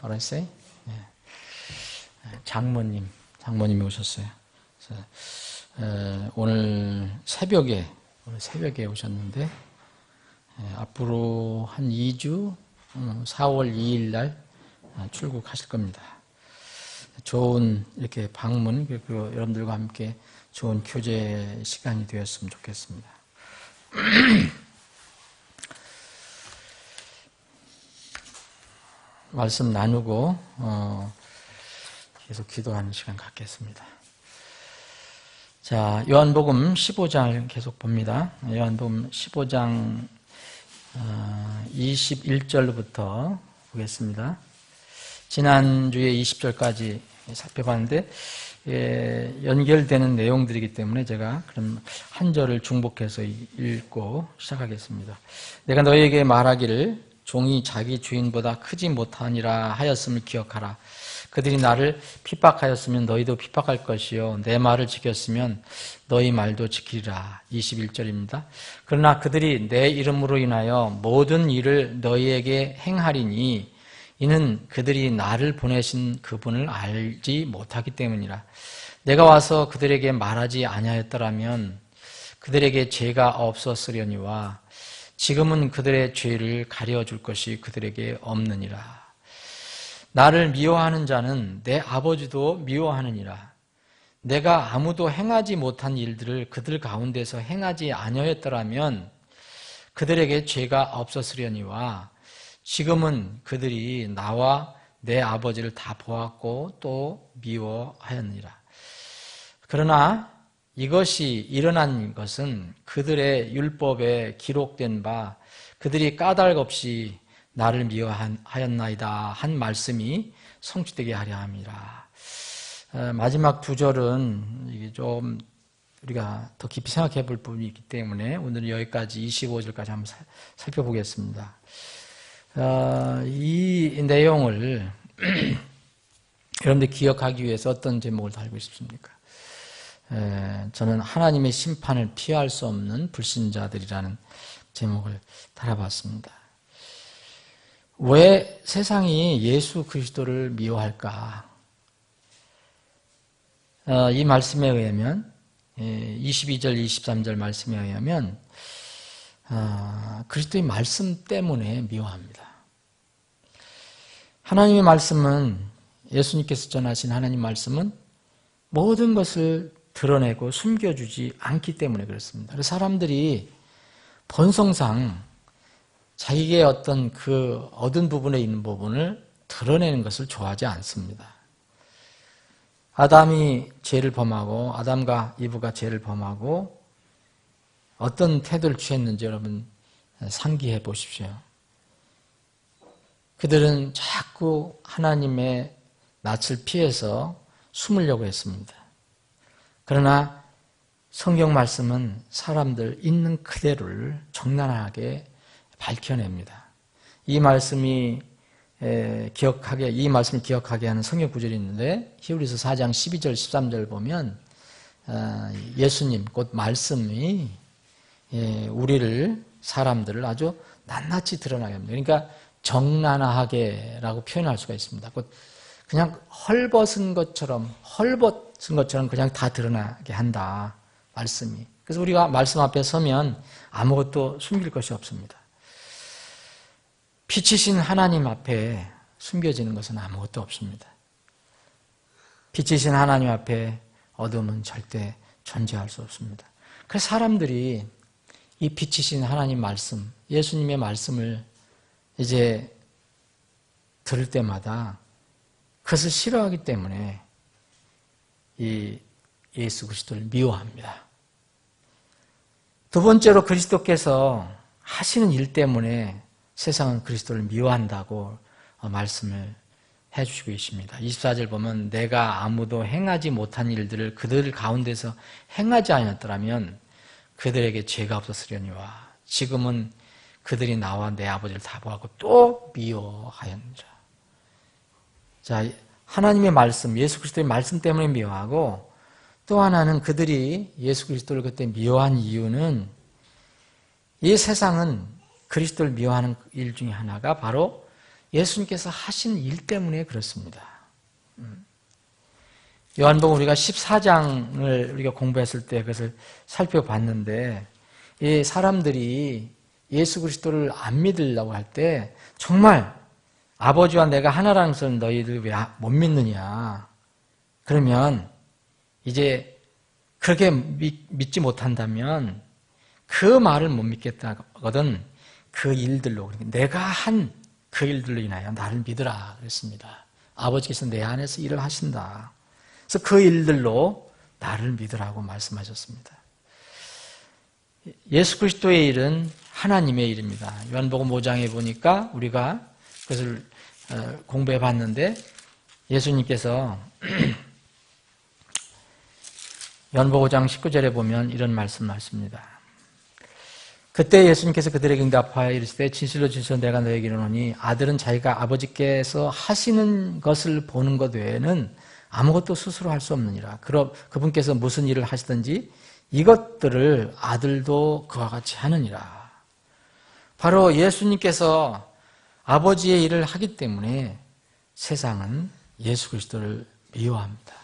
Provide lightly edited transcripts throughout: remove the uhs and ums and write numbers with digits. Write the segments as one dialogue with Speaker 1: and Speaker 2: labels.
Speaker 1: 파리새이 장모님이 오셨어요. 그래서 오늘 새벽에 오셨는데 앞으로 한 2주 4월 2일 날 출국하실 겁니다. 좋은 이렇게 방문 그리고 여러분들과 함께 좋은 교제 시간이 되었으면 좋겠습니다. 말씀 나누고 계속 기도하는 시간 갖겠습니다. 자, 요한복음 15장을 계속 봅니다. 요한복음 15장 21절부터 보겠습니다. 지난주에 20절까지 살펴봤는데 연결되는 내용들이기 때문에 제가 그럼 한 절을 중복해서 읽고 시작하겠습니다. 내가 너희에게 말하기를 종이 자기 주인보다 크지 못하니라 하였음을 기억하라. 그들이 나를 핍박하였으면 너희도 핍박할 것이요 내 말을 지켰으면 너희 말도 지키리라. 21절입니다. 그러나 그들이 내 이름으로 인하여 모든 일을 너희에게 행하리니 이는 그들이 나를 보내신 그분을 알지 못하기 때문이라. 내가 와서 그들에게 말하지 아니하였더라면 그들에게 죄가 없었으려니와 지금은 그들의 죄를 가려줄 것이 그들에게 없느니라. 나를 미워하는 자는 내 아버지도 미워하느니라. 내가 아무도 행하지 못한 일들을 그들 가운데서 행하지 아니하였더라면 그들에게 죄가 없었으려니와 지금은 그들이 나와 내 아버지를 다 보았고 또 미워하였느니라. 그러나 이것이 일어난 것은 그들의 율법에 기록된 바 그들이 까닭 없이 나를 미워하였나이다 한 말씀이 성취되게 하려 함이라. 마지막 두 절은 이게 좀 우리가 더 깊이 생각해 볼 부분이 있기 때문에 오늘은 여기까지 25절까지 한번 살펴보겠습니다. 이 내용을 여러분들 기억하기 위해서 어떤 제목을 달고 싶습니까? 저는 하나님의 심판을 피할 수 없는 불신자들이라는 제목을 달아봤습니다. 왜 세상이 예수 그리스도를 미워할까? 이 말씀에 의하면 22절, 23절 말씀에 의하면 그리스도의 말씀 때문에 미워합니다. 하나님의 말씀은 예수님께서 전하신 하나님 말씀은 모든 것을 드러내고 숨겨주지 않기 때문에 그렇습니다. 그래서 사람들이 본성상 자기의 어떤 그 얻은 부분에 있는 부분을 드러내는 것을 좋아하지 않습니다. 아담이 죄를 범하고 아담과 이브가 죄를 범하고 어떤 태도를 취했는지 여러분 상기해 보십시오. 그들은 자꾸 하나님의 낯을 피해서 숨으려고 했습니다. 그러나 성경 말씀은 사람들 있는 그대로를 적나라하게 밝혀냅니다. 이 말씀을 기억하게 하는 성경 구절이 있는데 히브리서 4장 12절 13절 보면 예수님 곧 말씀이 우리를 사람들을 아주 낱낱이 드러나게 합니다. 그러니까 적나라하게라고 표현할 수가 있습니다. 곧 그냥 헐벗은 것처럼 그냥 다 드러나게 한다. 말씀이. 그래서 우리가 말씀 앞에 서면 아무것도 숨길 것이 없습니다. 빛이신 하나님 앞에 숨겨지는 것은 아무것도 없습니다. 빛이신 하나님 앞에 어둠은 절대 존재할 수 없습니다. 그래서 사람들이 이 빛이신 하나님 말씀, 예수님의 말씀을 이제 들을 때마다 그것을 싫어하기 때문에 이 예수 그리스도를 미워합니다. 두 번째로 그리스도께서 하시는 일 때문에 세상은 그리스도를 미워한다고 말씀을 해주시고 계십니다. 24절 보면 내가 아무도 행하지 못한 일들을 그들 가운데서 행하지 않았더라면 그들에게 죄가 없었으려니와 지금은 그들이 나와 내 아버지를 다 보았고 또 미워하였느니라. 자, 하나님의 말씀, 예수 그리스도의 말씀 때문에 미워하고 또 하나는 그들이 예수 그리스도를 그때 미워한 이유는 이 세상은 그리스도를 미워하는 일 중에 하나가 바로 예수님께서 하신 일 때문에 그렇습니다. 요한복음 우리가 14장을 우리가 공부했을 때 그것을 살펴봤는데, 이 사람들이 예수 그리스도를 안 믿으려고 할 때 정말 아버지와 내가 하나라는 것을 너희들 왜 못 믿느냐, 그러면 이제 그렇게 믿지 못한다면 그 말을 못 믿겠다거든 그 일들로, 내가 한 그 일들로 인하여 나를 믿으라 그랬습니다. 아버지께서 내 안에서 일을 하신다. 그래서 그 일들로 나를 믿으라고 말씀하셨습니다. 예수 그리스도의 일은 하나님의 일입니다. 요한복음 5장에 보니까 우리가 그것을 공부해 봤는데, 예수님께서 요한복음 5장 19절에 보면 이런 말씀을 하십니다. 그때 예수님께서 그들에게 응답하여 이르시되 진실로 진실로 내가 너에게 이르노니 아들은 자기가 아버지께서 하시는 것을 보는 것 외에는 아무것도 스스로 할 수 없느니라. 그분께서 무슨 일을 하시든지 이것들을 아들도 그와 같이 하느니라. 바로 예수님께서 아버지의 일을 하기 때문에 세상은 예수 그리스도를 미워합니다.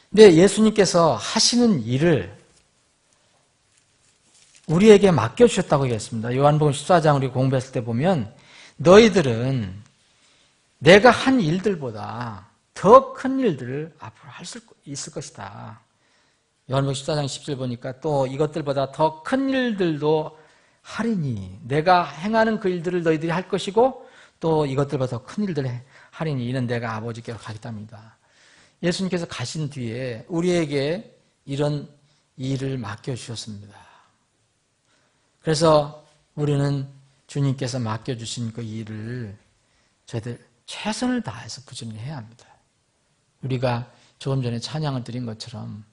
Speaker 1: 근데 예수님께서 하시는 일을 우리에게 맡겨주셨다고 얘기했습니다. 요한복음 14장 우리 공부했을 때 보면 너희들은 내가 한 일들보다 더 큰 일들을 앞으로 할 수 있을 것이다. 요한복음 14장 10절 보니까 또 이것들보다 더 큰 일들도 하리니, 내가 행하는 그 일들을 너희들이 할 것이고 또 이것들보다 더 큰 일들을 하리니 이는 내가 아버지께로 가겠답니다. 예수님께서 가신 뒤에 우리에게 이런 일을 맡겨주셨습니다. 그래서 우리는 주님께서 맡겨주신 그 일을 저희들 최선을 다해서 부지런히 해야 합니다. 우리가 조금 전에 찬양을 드린 것처럼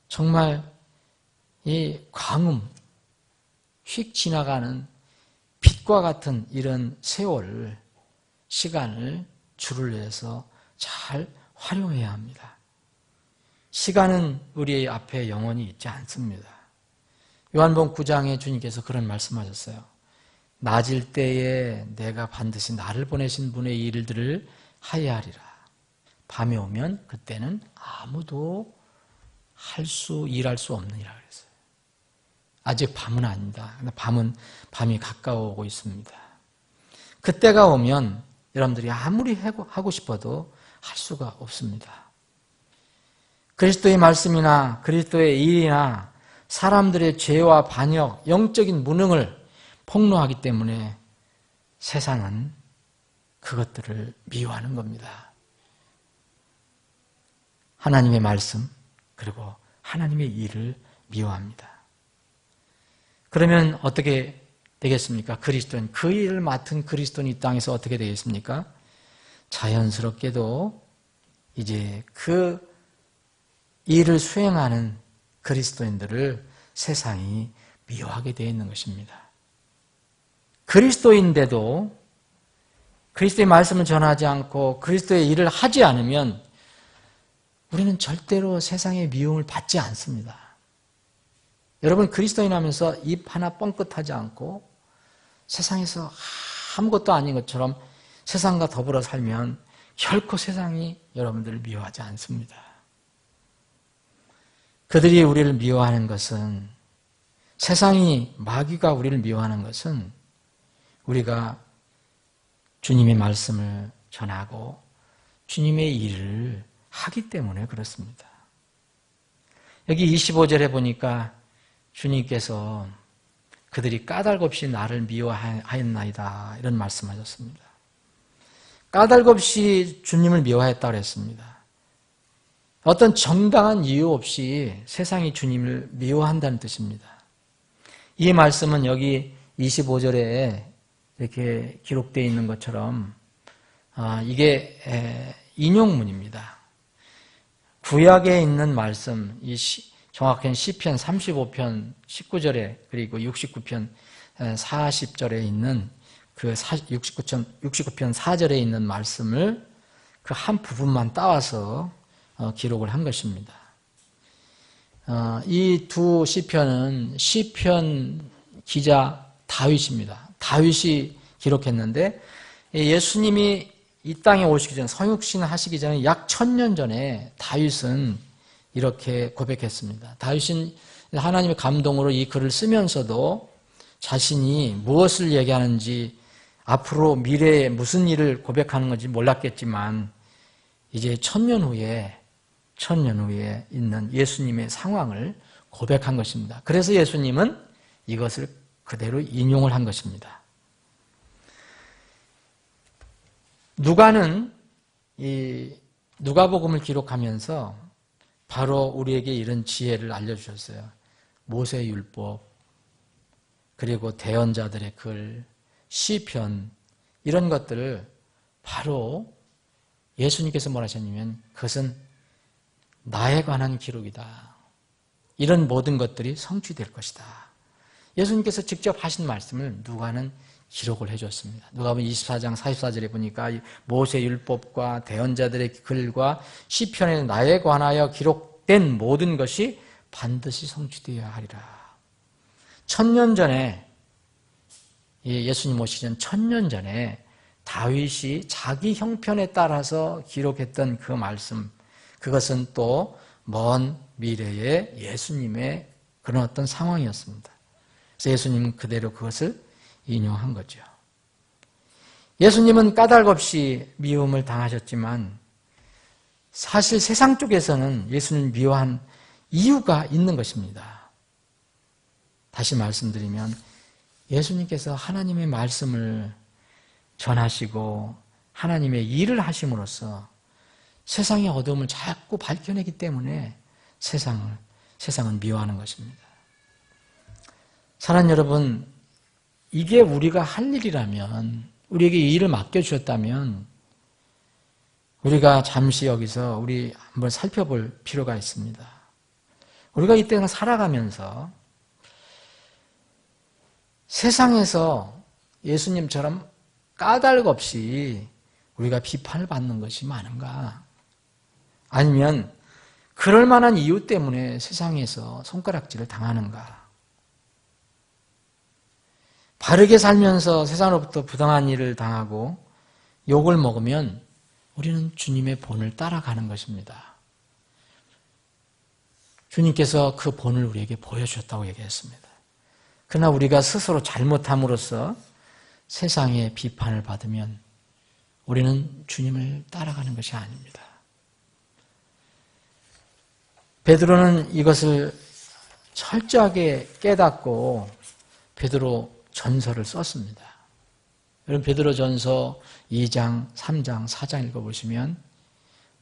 Speaker 1: 정말 이 광음, 휙 지나가는 빛과 같은 이런 세월, 시간을 주를 위해서 잘 활용해야 합니다. 시간은 우리 앞에 영원히 있지 않습니다. 요한복음 9장에 주님께서 그런 말씀하셨어요. 낮일 때에 내가 반드시 나를 보내신 분의 일들을 하여야 하리라. 밤에 오면 그때는 아무도 일할 수 없느니라 그랬어요. 아직 밤은 아니다. 밤이 가까워오고 있습니다. 그때가 오면 여러분들이 아무리 하고 싶어도 할 수가 없습니다. 그리스도의 말씀이나 그리스도의 일이나 사람들의 죄와 반역, 영적인 무능을 폭로하기 때문에 세상은 그것들을 미워하는 겁니다. 하나님의 말씀 그리고 하나님의 일을 미워합니다. 그러면 어떻게 되겠습니까? 그리스도인, 그 일을 맡은 그리스도인 이 땅에서 어떻게 되겠습니까? 자연스럽게도 이제 그 일을 수행하는 그리스도인들을 세상이 미워하게 되어 있는 것입니다. 그리스도인데도 그리스도의 말씀을 전하지 않고 그리스도의 일을 하지 않으면 우리는 절대로 세상의 미움을 받지 않습니다. 여러분, 그리스도인 하면서 입 하나 뻥끗하지 않고 세상에서 아무것도 아닌 것처럼 세상과 더불어 살면 결코 세상이 여러분들을 미워하지 않습니다. 그들이 우리를 미워하는 것은, 세상이, 마귀가 우리를 미워하는 것은 우리가 주님의 말씀을 전하고 주님의 일을 하기 때문에 그렇습니다. 여기 25절에 보니까 주님께서 그들이 까닭없이 나를 미워하였나이다 이런 말씀하셨습니다. 까닭없이 주님을 미워했다고 했습니다. 어떤 정당한 이유 없이 세상이 주님을 미워한다는 뜻입니다. 이 말씀은 여기 25절에 이렇게 기록되어 있는 것처럼 이게 인용문입니다. 구약에 있는 말씀, 정확히는 시편 35편 19절에 그리고 69편 40절에 있는 그 69편 4절에 있는 말씀을 그 한 부분만 따와서 기록을 한 것입니다. 이 두 시편은 시편 기자 다윗입니다. 다윗이 기록했는데 예수님이 이 땅에 오시기 전, 성육신 하시기 전에 약 1000년 전에 다윗은 이렇게 고백했습니다. 다윗은 하나님의 감동으로 이 글을 쓰면서도 자신이 무엇을 얘기하는지, 앞으로 미래에 무슨 일을 고백하는 건지 몰랐겠지만 이제 1000년 후에 있는 예수님의 상황을 고백한 것입니다. 그래서 예수님은 이것을 그대로 인용을 한 것입니다. 누가는 이 누가복음을 기록하면서 바로 우리에게 이런 지혜를 알려주셨어요. 모세율법, 그리고 대언자들의 글, 시편, 이런 것들을 바로 예수님께서 뭐라 하셨냐면 그것은 나에 관한 기록이다. 이런 모든 것들이 성취될 것이다. 예수님께서 직접 하신 말씀을 누가는 기록을 해줬습니다. 누가복음 24장 44절에 보니까 모세율법과 대언자들의 글과 시편에 나에 관하여 기록된 모든 것이 반드시 성취되어야 하리라. 1000년 전에, 예수님 오시기 전 1000년 전에 다윗이 자기 형편에 따라서 기록했던 그 말씀, 그것은 또 먼 미래의 예수님의 그런 어떤 상황이었습니다. 그래서 예수님은 그대로 그것을 인용한 거죠. 예수님은 까닭 없이 미움을 당하셨지만 사실 세상 쪽에서는 예수님을 미워한 이유가 있는 것입니다. 다시 말씀드리면 예수님께서 하나님의 말씀을 전하시고 하나님의 일을 하심으로써 세상의 어둠을 자꾸 밝혀내기 때문에 세상은 미워하는 것입니다. 사랑하는 여러분, 이게 우리가 할 일이라면, 우리에게 이 일을 맡겨주셨다면 우리가 잠시 여기서 우리 한번 살펴볼 필요가 있습니다. 우리가 이때는 살아가면서 세상에서 예수님처럼 까닭 없이 우리가 비판을 받는 것이 많은가? 아니면 그럴 만한 이유 때문에 세상에서 손가락질을 당하는가? 바르게 살면서 세상으로부터 부당한 일을 당하고 욕을 먹으면 우리는 주님의 본을 따라가는 것입니다. 주님께서 그 본을 우리에게 보여주셨다고 얘기했습니다. 그러나 우리가 스스로 잘못함으로써 세상의 비판을 받으면 우리는 주님을 따라가는 것이 아닙니다. 베드로는 이것을 철저하게 깨닫고 베드로 전서를 썼습니다. 여러분 베드로 전서 2장, 3장, 4장 읽어보시면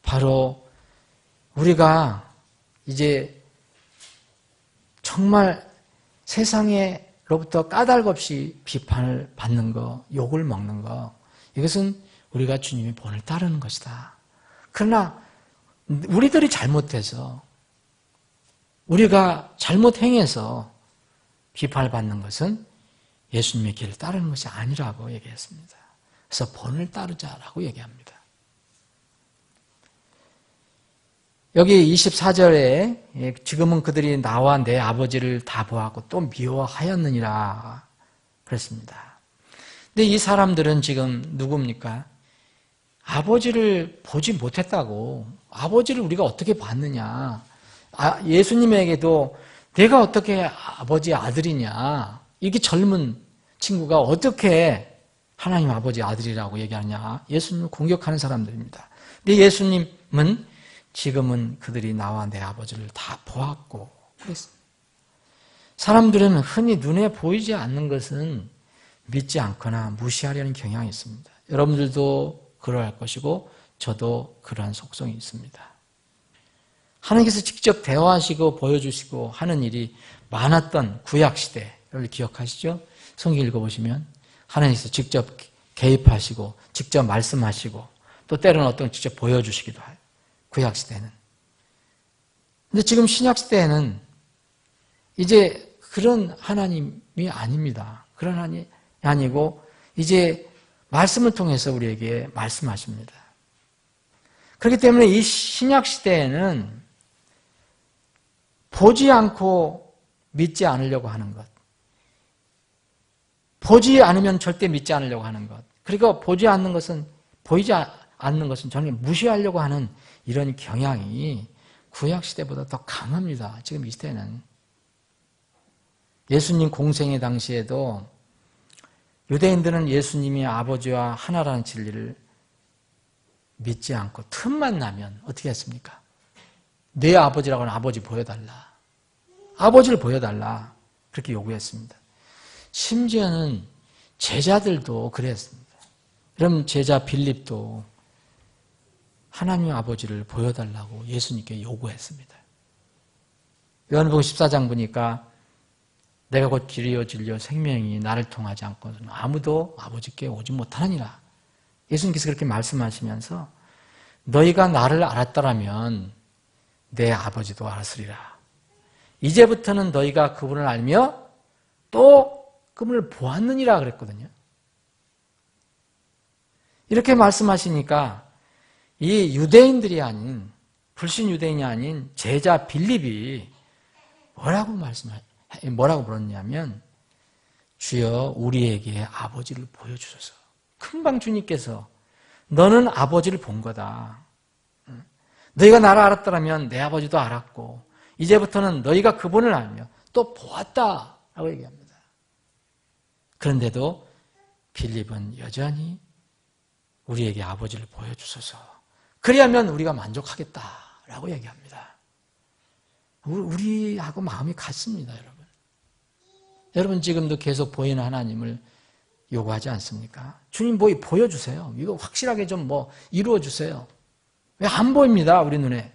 Speaker 1: 바로 우리가 이제 정말 세상에로부터 까닭 없이 비판을 받는 거, 욕을 먹는 거, 이것은 우리가 주님의 본을 따르는 것이다. 그러나 우리들이 잘못해서, 우리가 잘못 행해서 비판을 받는 것은 예수님의 길을 따르는 것이 아니라고 얘기했습니다. 그래서 본을 따르자라고 얘기합니다. 여기 24절에 지금은 그들이 나와 내 아버지를 다 보았고 또 미워하였느니라 그랬습니다. 근데 이 사람들은 지금 누굽니까? 아버지를 보지 못했다고. 아버지를 우리가 어떻게 봤느냐. 예수님에게도 내가 어떻게 아버지의 아들이냐. 이게 젊은 친구가 어떻게 하나님 아버지 아들이라고 얘기하냐. 예수님을 공격하는 사람들입니다. 근데 예수님은 지금은 그들이 나와 내 아버지를 다 보았고 그랬습니다. 사람들은 흔히 눈에 보이지 않는 것은 믿지 않거나 무시하려는 경향이 있습니다. 여러분들도 그러할 것이고 저도 그러한 속성이 있습니다. 하나님께서 직접 대화하시고 보여주시고 하는 일이 많았던 구약시대를 기억하시죠? 성경 읽어보시면 하나님께서 직접 개입하시고 직접 말씀하시고 또 때로는 어떤 직접 보여주시기도 해요. 구약시대는. 근데 지금 신약시대에는 이제 그런 하나님이 아닙니다. 그런 하나님이 아니고 이제 말씀을 통해서 우리에게 말씀하십니다. 그렇기 때문에 이 신약시대에는 보지 않고 믿지 않으려고 하는 것, 보지 않으면 절대 믿지 않으려고 하는 것, 그리고 보이지 않는 것은 전혀 무시하려고 하는 이런 경향이 구약시대보다 더 강합니다. 지금 이 시대는. 예수님 공생의 당시에도 유대인들은 예수님이 아버지와 하나라는 진리를 믿지 않고 틈만 나면 어떻게 했습니까? 내 아버지라고 하는 아버지 보여달라. 아버지를 보여달라. 그렇게 요구했습니다. 심지어는 제자들도 그랬습니다. 그럼 제자 빌립도 하나님 아버지를 보여달라고 예수님께 요구했습니다. 요한복음 14장 보니까 내가 곧 길이요 진리요 생명이 나를 통하지 않고는 아무도 아버지께 오지 못하느니라. 예수님께서 그렇게 말씀하시면서 너희가 나를 알았더라면 내 아버지도 알았으리라. 이제부터는 너희가 그분을 알며 또 그분을 보았느니라 그랬거든요. 이렇게 말씀하시니까 이 유대인들이 아닌 불신 유대인이 아닌 제자 빌립이 뭐라고 물었냐면 주여 우리에게 아버지를 보여주소서. 금방 주님께서 너는 아버지를 본 거다. 너희가 나를 알았더라면 내 아버지도 알았고 이제부터는 너희가 그분을 알며 또 보았다라고 얘기합니다. 그런데도 빌립은 여전히 우리에게 아버지를 보여주소서. 그리하면 우리가 만족하겠다라고 얘기합니다. 우리하고 마음이 같습니다, 여러분. 여러분 지금도 계속 보이는 하나님을 요구하지 않습니까? 주님 뭐 보여주세요. 이거 확실하게 좀 이루어주세요. 왜 안 보입니다, 우리 눈에?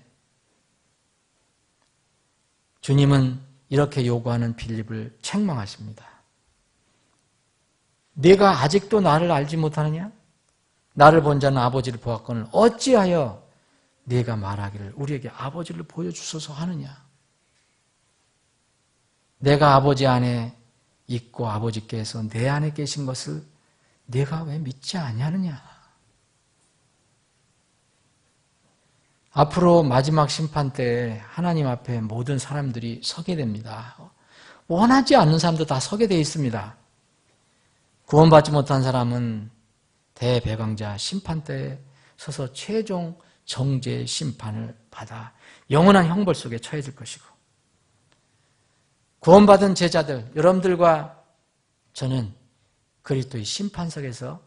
Speaker 1: 주님은 이렇게 요구하는 빌립을 책망하십니다. 네가 아직도 나를 알지 못하느냐? 나를 본 자는 아버지를 보았거늘 어찌하여 네가 말하기를 우리에게 아버지를 보여주소서 하느냐? 내가 아버지 안에 있고 아버지께서 내 안에 계신 것을 네가 왜 믿지 아니하느냐? 앞으로 마지막 심판 때 하나님 앞에 모든 사람들이 서게 됩니다. 원하지 않는 사람도 다 서게 되어 있습니다. 구원받지 못한 사람은 대배강자 심판 때에 서서 최종 정죄 심판을 받아 영원한 형벌 속에 처해질 것이고, 구원받은 제자들, 여러분들과 저는 그리스도의 심판석에서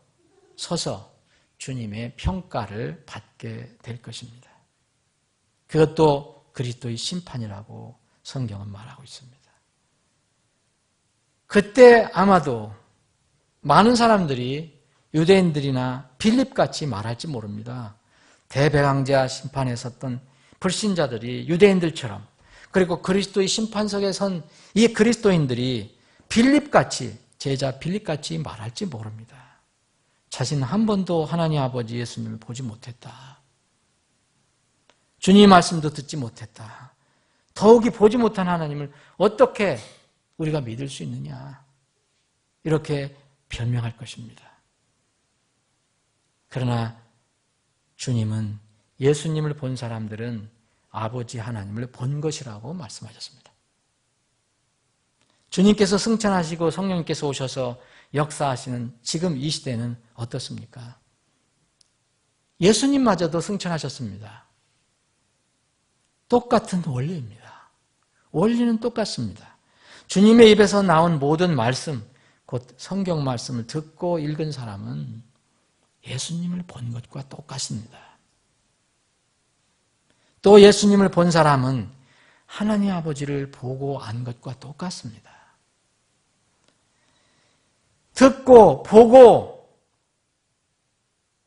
Speaker 1: 서서 주님의 평가를 받게 될 것입니다. 그것도 그리스도의 심판이라고 성경은 말하고 있습니다. 그때 아마도 많은 사람들이 유대인들이나 빌립같이 말할지 모릅니다. 대배강자 심판에 섰던 불신자들이 유대인들처럼, 그리고 그리스도의 심판석에 선 이 그리스도인들이 빌립같이, 제자 빌립같이 말할지 모릅니다. 자신은 한 번도 하나님 아버지 예수님을 보지 못했다. 주님 말씀도 듣지 못했다. 더욱이 보지 못한 하나님을 어떻게 우리가 믿을 수 있느냐. 이렇게 변명할 것입니다. 그러나 주님은 예수님을 본 사람들은 아버지 하나님을 본 것이라고 말씀하셨습니다. 주님께서 승천하시고 성령님께서 오셔서 역사하시는 지금 이 시대는 어떻습니까? 예수님마저도 승천하셨습니다. 똑같은 원리입니다. 원리는 똑같습니다. 주님의 입에서 나온 모든 말씀, 곧 성경 말씀을 듣고 읽은 사람은 예수님을 본 것과 똑같습니다. 또 예수님을 본 사람은 하나님 아버지를 보고 안 것과 똑같습니다. 듣고 보고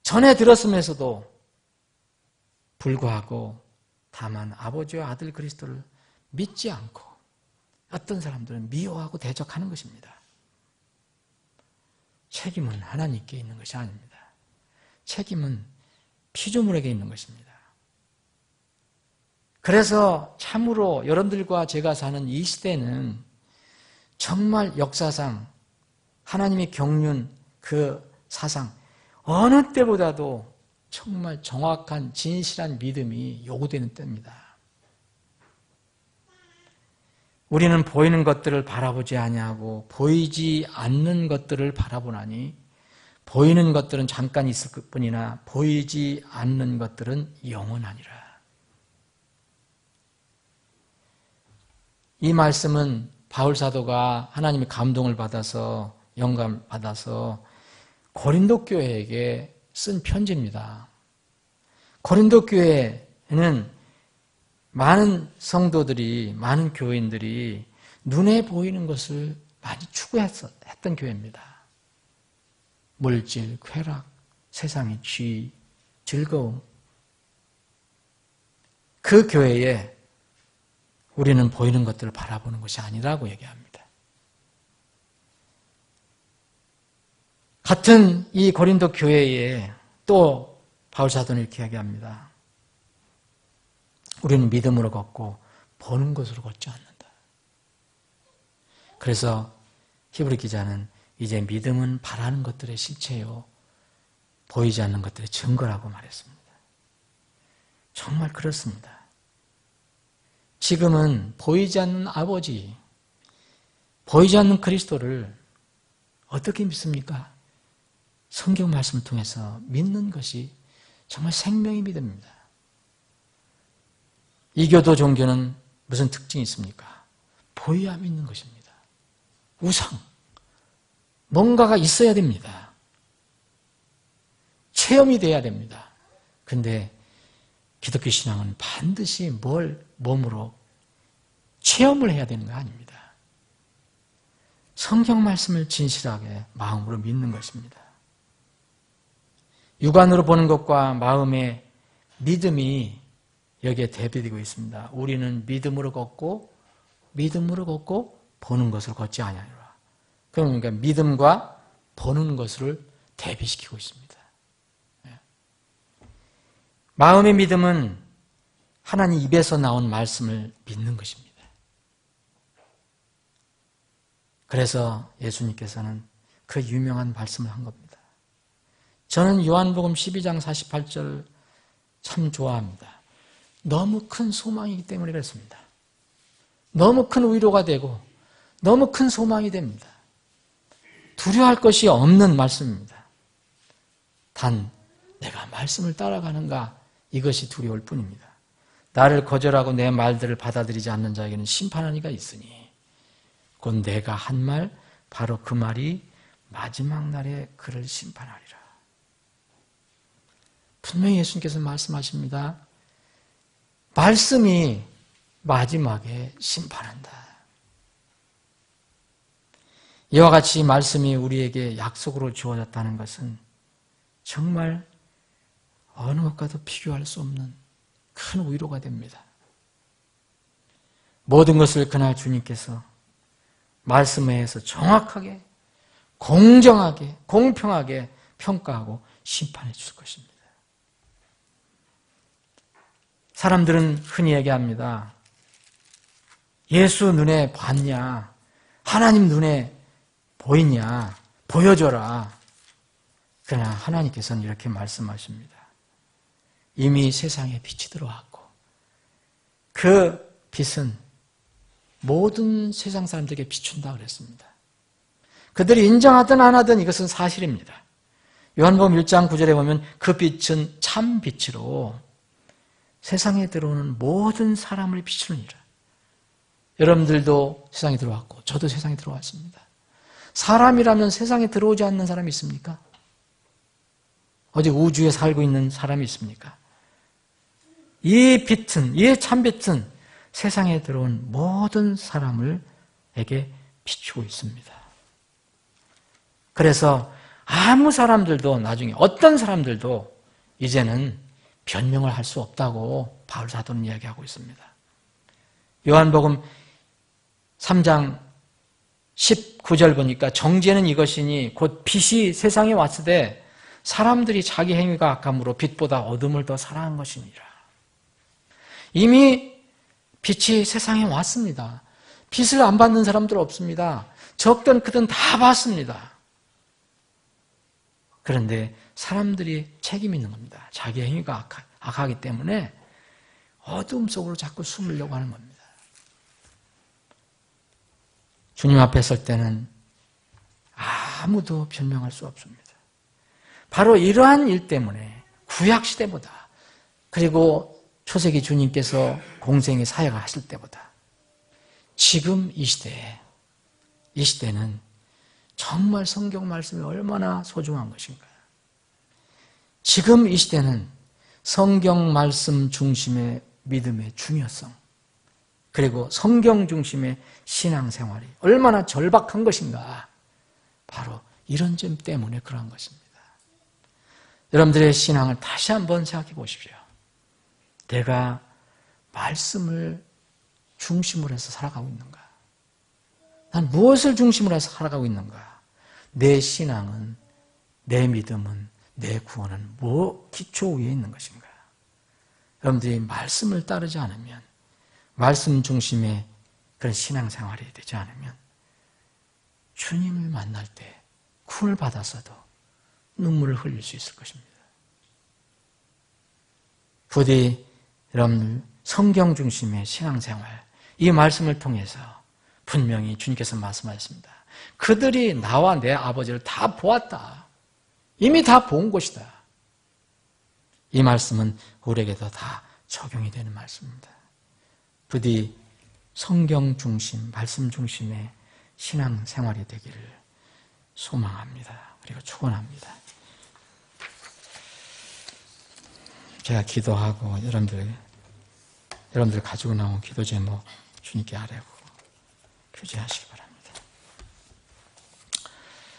Speaker 1: 전에 들었으면서도 불구하고 다만 아버지와 아들 그리스도를 믿지 않고 어떤 사람들은 미워하고 대적하는 것입니다. 책임은 하나님께 있는 것이 아닙니다. 책임은 피조물에게 있는 것입니다. 그래서 참으로 여러분들과 제가 사는 이 시대는 정말 역사상 하나님의 경륜 그 사상 어느 때보다도 정말 정확한 진실한 믿음이 요구되는 때입니다. 우리는 보이는 것들을 바라보지 아니하고 보이지 않는 것들을 바라보나니 보이는 것들은 잠깐 있을 뿐이나 보이지 않는 것들은 영원하니라. 이 말씀은 바울 사도가 하나님의 감동을 받아서 영감을 받아서 고린도 교회에게 쓴 편지입니다. 고린도 교회에는 많은 성도들이, 많은 교인들이 눈에 보이는 것을 많이 추구했던 교회입니다. 물질, 쾌락, 세상의 쥐, 즐거움. 그 교회에 우리는 보이는 것들을 바라보는 것이 아니라고 얘기합니다. 같은 이 고린도 교회에 또 바울 사도는 이렇게 이야기합니다. 우리는 믿음으로 걷고 보는 것으로 걷지 않는다. 그래서 히브리 기자는 이제 믿음은 바라는 것들의 실체요, 보이지 않는 것들의 증거라고 말했습니다. 정말 그렇습니다. 지금은 보이지 않는 아버지, 보이지 않는 그리스도를 어떻게 믿습니까? 성경 말씀을 통해서 믿는 것이 정말 생명의 믿음입니다. 이교도 종교는 무슨 특징이 있습니까? 보여야 믿는 것입니다. 우상, 뭔가가 있어야 됩니다. 체험이 돼야 됩니다. 근데 기독교 신앙은 반드시 몸으로 체험을 해야 되는 거 아닙니다. 성경 말씀을 진실하게 마음으로 믿는 것입니다. 육안으로 보는 것과 마음의 믿음이 여기에 대비되고 있습니다. 우리는 믿음으로 걷고 보는 것을 걷지 아니하리라. 그러니까 믿음과 보는 것을 대비시키고 있습니다. 마음의 믿음은 하나님 입에서 나온 말씀을 믿는 것입니다. 그래서 예수님께서는 그 유명한 말씀을 한 겁니다. 저는 요한복음 12장 48절 참 좋아합니다. 너무 큰 소망이기 때문에 그렇습니다. 너무 큰 위로가 되고 너무 큰 소망이 됩니다. 두려워할 것이 없는 말씀입니다. 단 내가 말씀을 따라가는가, 이것이 두려울 뿐입니다. 나를 거절하고 내 말들을 받아들이지 않는 자에게는 심판한 이가 있으니 곧 내가 한 말, 바로 그 말이 마지막 날에 그를 심판하리라. 분명히 예수님께서 말씀하십니다. 말씀이 마지막에 심판한다. 이와 같이 말씀이 우리에게 약속으로 주어졌다는 것은 정말 어느 것과도 비교할 수 없는 큰 위로가 됩니다. 모든 것을 그날 주님께서 말씀에 의해서 정확하게, 공정하게, 공평하게 평가하고 심판해 주실 것입니다. 사람들은 흔히 얘기합니다. 예수 눈에 봤냐? 하나님 눈에 보이냐? 보여줘라. 그러나 하나님께서는 이렇게 말씀하십니다. 이미 세상에 빛이 들어왔고 그 빛은 모든 세상 사람들에게 비춘다 그랬습니다. 그들이 인정하든 안 하든 이것은 사실입니다. 요한복음 1장 9절에 보면 그 빛은 참 빛으로 세상에 들어오는 모든 사람을 비추느니라. 여러분들도 세상에 들어왔고 저도 세상에 들어왔습니다. 사람이라면 세상에 들어오지 않는 사람이 있습니까? 어디 우주에 살고 있는 사람이 있습니까? 이 빛은, 이 참빛은 세상에 들어온 모든 사람에게 비추고 있습니다. 그래서 아무 사람들도 나중에 어떤 사람들도 이제는 변명을 할 수 없다고 바울 사도는 이야기하고 있습니다. 요한복음 3장 19절 보니까 정죄는 이것이니 곧 빛이 세상에 왔을 때 사람들이 자기 행위가 악함으로 빛보다 어둠을 더 사랑한 것이니라. 이미 빛이 세상에 왔습니다. 빛을 안 받는 사람들 없습니다. 적든 크든 다 봤습니다. 그런데 사람들이 책임 있는 겁니다. 자기 행위가 악하기 때문에 어둠 속으로 자꾸 숨으려고 하는 겁니다. 주님 앞에 설 때는 아무도 변명할 수 없습니다. 바로 이러한 일 때문에 구약시대보다 그리고 초세기 주님께서 공생의 사역을 하실 때보다 지금 이 시대는 정말 성경 말씀이 얼마나 소중한 것인가. 지금 이 시대는 성경 말씀 중심의 믿음의 중요성, 그리고 성경 중심의 신앙생활이 얼마나 절박한 것인가. 바로 이런 점 때문에 그러한 것입니다. 여러분들의 신앙을 다시 한번 생각해 보십시오. 내가 말씀을 중심으로 해서 살아가고 있는가? 난 무엇을 중심으로 해서 살아가고 있는가? 내 신앙은, 내 믿음은, 내 구원은 뭐 기초 위에 있는 것인가? 여러분들이 말씀을 따르지 않으면, 말씀 중심의 그런 신앙생활이 되지 않으면 주님을 만날 때 구원을 받았어도 눈물을 흘릴 수 있을 것입니다. 부디 여러분들 성경 중심의 신앙생활, 이 말씀을 통해서 분명히 주님께서 말씀하셨습니다. 그들이 나와 내 아버지를 다 보았다. 이미 다 본 것이다. 이 말씀은 우리에게도 다 적용이 되는 말씀입니다. 부디 성경 중심, 말씀 중심의 신앙생활이 되기를 소망합니다. 그리고 축원합니다. 제가 기도하고 여러분들 가지고 나온 기도 제목 주님께 아뢰고 교제하시기 바랍니다.